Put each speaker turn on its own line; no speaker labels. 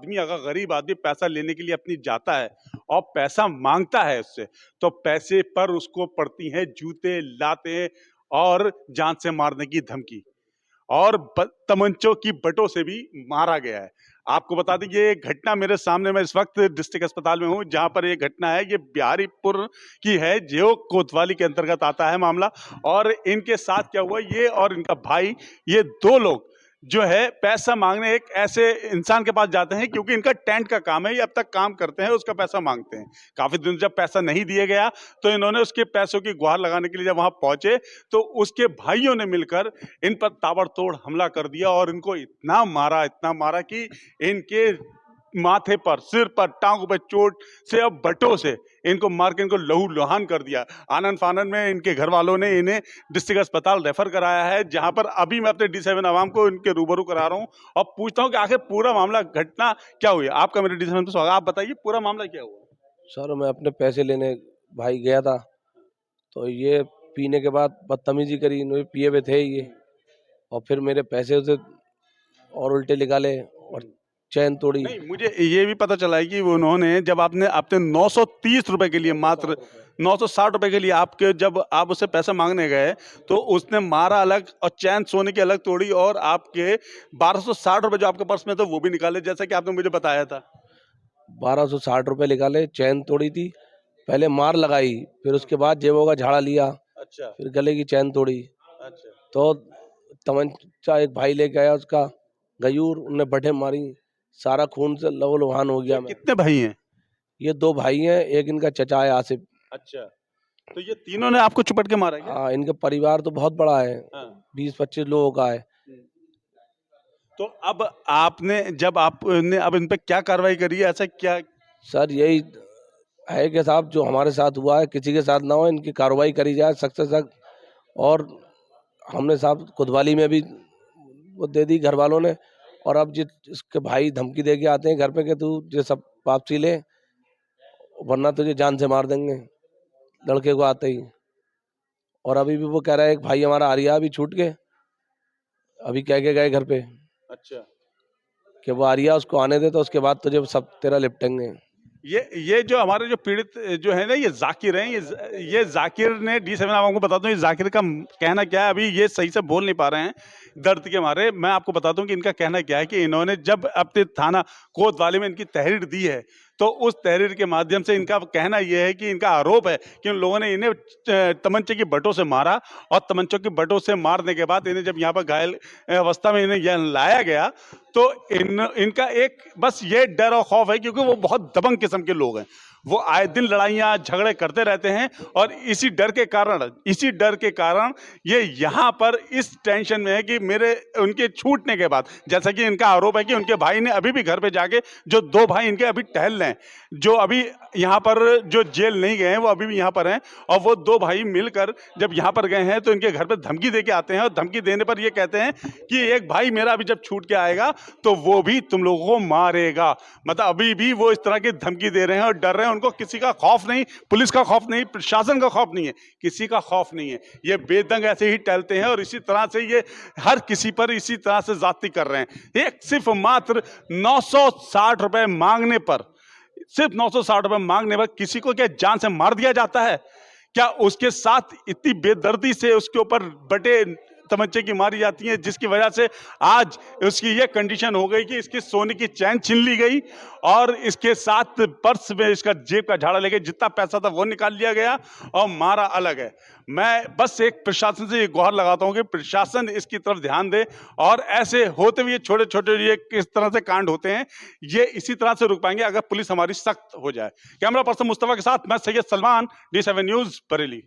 आदमी, अगर गरीब आदमी पैसा लेने के लिए अपनी जाता है और पैसा मांगता है उससे, तो पैसे पर उसको पड़ती हैं जूते, लातें और जान से मारने की धमकी, और तमंचों की बटों से भी मारा गया है। आपको बता दें ये घटना मेरे सामने, मैं इस वक्त डिस्ट्रिक्ट अस्पताल में हूं जहां पर ये घटना है। ये बिहारीपुर की है, जो कोतवाली के अंतर्गत आता है मामला। और इनके साथ क्या हुआ, ये और इनका भाई, ये दो लोग जो है पैसा मांगने एक ऐसे इंसान के पास जाते हैं, क्योंकि इनका टेंट का काम है, ये अब तक काम करते हैं, उसका पैसा मांगते हैं। काफी दिन जब पैसा नहीं दिया गया तो इन्होंने उसके पैसों की गुहार लगाने के लिए जब वहां पहुंचे तो उसके भाइयों ने मिलकर इन पर ताबड़तोड़ हमला कर दिया और इनको इतना मारा कि इनके माथे पर, सिर पर, टांगों पर चोट से और बटों से इनको मार के इनको लहू लुहान कर दिया। आनन फानन में इनके घर वालों ने इन्हें डिस्ट्रिक्ट अस्पताल रेफर कराया है, जहां पर अभी मैं अपने D7 आवाम को इनके रूबरू करा रहा हूं और पूछता हूं कि आखिर पूरा मामला, घटना क्या हुई। आपका मेरे D7 पे स्वागत। आप बताइए पूरा मामला क्या हुआ।
सर मैं अपने पैसे लेने भाई गया था, तो ये पीने के बाद बदतमीजी करी, इन्होंने पिए हुए थे ये, और फिर मेरे पैसे उसे और उल्टे निकाले और चैन तोड़ी।
नहीं, मुझे ये भी पता चला है कि उन्होंने जब आपने 930 रुपए के लिए, मात्र 960 रुपए के लिए आपके, जब आप उससे पैसा मांगने गए तो उसने मारा अलग और चैन सोने की अलग तोड़ी, और आपके 1260 रुपए जो आपके पर्स में थे वो भी निकाले, जैसा कि आपने मुझे बताया था।
1260 रुपए निकाले, चैन तोड़ी थी, पहले मार लगाई, फिर उसके बाद जेबों का झाड़ा लिया,
अच्छा
फिर गले की चैन तोड़ी।
अच्छा।
तो तमंचा एक भाई लेके आया उसका गयूर, उन्हें बड़े मारी, सारा खून से लहूलुहान हो गया। मैं
कितने भाई हैं?
ये दो भाई हैं, एक इनका चचा है आसिफ।
अच्छा, तो ये तीनों ने आपको चुपट के मारा क्या?
हाँ, इनका परिवार तो बहुत बड़ा है,
हाँ।
20-25 लोगों का है।
तो अब आपने, जब आपने अब इन पे क्या कार्रवाई करी है, ऐसा क्या?
सर यही है कि साहब जो हमारे साथ हुआ है किसी के साथ ना हो, इनकी कार्रवाई करी जाए सख्त से सख्त। और हमने साहब कोतवाली में भी वो दे दी घर वालों ने, और अब इसके भाई धमकी दे के आते हैं घर पे कि तू ये सब वापसी ले, वरना तुझे जान से मार देंगे, लड़के को आते ही। और अभी भी वो कह रहा है, एक भाई हमारा आ रिया अभी छूट के, अभी कह के गए घर पे
अच्छा,
कि वो आ रिया उसको आने दे, तो उसके बाद तुझे सब तेरा लिपटेंगे।
ये जो हमारे जो पीड़ित जो है ना, ये जाकिर हैं, ये जाकिर ने D7 आपको बता दूं, ये जाकिर का कहना क्या है, अभी ये सही से बोल नहीं पा रहे हैं दर्द के मारे। मैं आपको बता दूं कि इनका कहना क्या है कि इन्होंने जब अपने थाना कोतवाली में इनकी तहरीर दी है, तो उस तहरीर के माध्यम से इनका कहना यह है कि इनका आरोप है कि उन लोगों ने इन्हें तमंचे की बटों से मारा, और तमंचों की बटों से मारने के बाद इन्हें जब यहाँ पर घायल अवस्था में इन्हें यहाँ लाया गया, तो इनका एक बस ये डर और खौफ है, क्योंकि वो बहुत दबंग किस्म के लोग हैं। वो आए दिन लड़ाइयाँ झगड़े करते रहते हैं, और इसी डर के कारण ये यहाँ पर इस टेंशन में है कि मेरे उनके छूटने के बाद, जैसा कि इनका आरोप है कि उनके भाई ने अभी भी घर पे जाके, जो दो भाई इनके अभी टहल रहे हैं, जो अभी यहाँ पर जो जेल नहीं गए हैं वो अभी भी यहाँ पर हैं, और वो दो भाई मिलकर जब यहाँ पर गए हैं तो इनके घर पर धमकी दे के आते हैं, और धमकी देने पर ये कहते हैं कि एक भाई मेरा अभी जब छूट के आएगा तो वो भी तुम लोगों को मारेगा। मतलब अभी भी वो इस तरह की धमकी दे रहे हैं और डर रहे हैं। उनको किसी का खौफ नहीं, पुलिस का खौफ नहीं, प्रशासन का खौफ नहीं है, किसी का खौफ नहीं है। ये बेदंग ऐसे ही टहलते हैं और इसी तरह से ये हर किसी पर इसी तरह से जाती कर रहे हैं। एक सिर्फ मात्र 960 रुपए मांगने पर, सिर्फ 960 रुपए मांगने पर किसी को क्या जान से मार दिया जाता है क्या? उसके साथ इतनी बेदर्दी से उसके ऊपर बटे तमंचे की मारी जाती है, जिसकी वजह से आज उसकी ये कंडीशन हो गई कि इसकी सोने की चैन छीन ली गई, और इसके साथ पर्स में इसका जेब का झाड़ा लेके जितना पैसा था वो निकाल लिया गया, और मारा अलग है। मैं बस एक प्रशासन से ये गुहार लगाता हूं कि प्रशासन इसकी तरफ ध्यान दे, और ऐसे होते हुए छोटे छोटे ये किस तरह से कांड होते हैं, ये इसी तरह से रुक पाएंगे अगर पुलिस हमारी सख्त हो जाए। कैमरा पर्सन मुस्तफा के साथ मैं सैयद सलमान, D7 न्यूज, बरेली।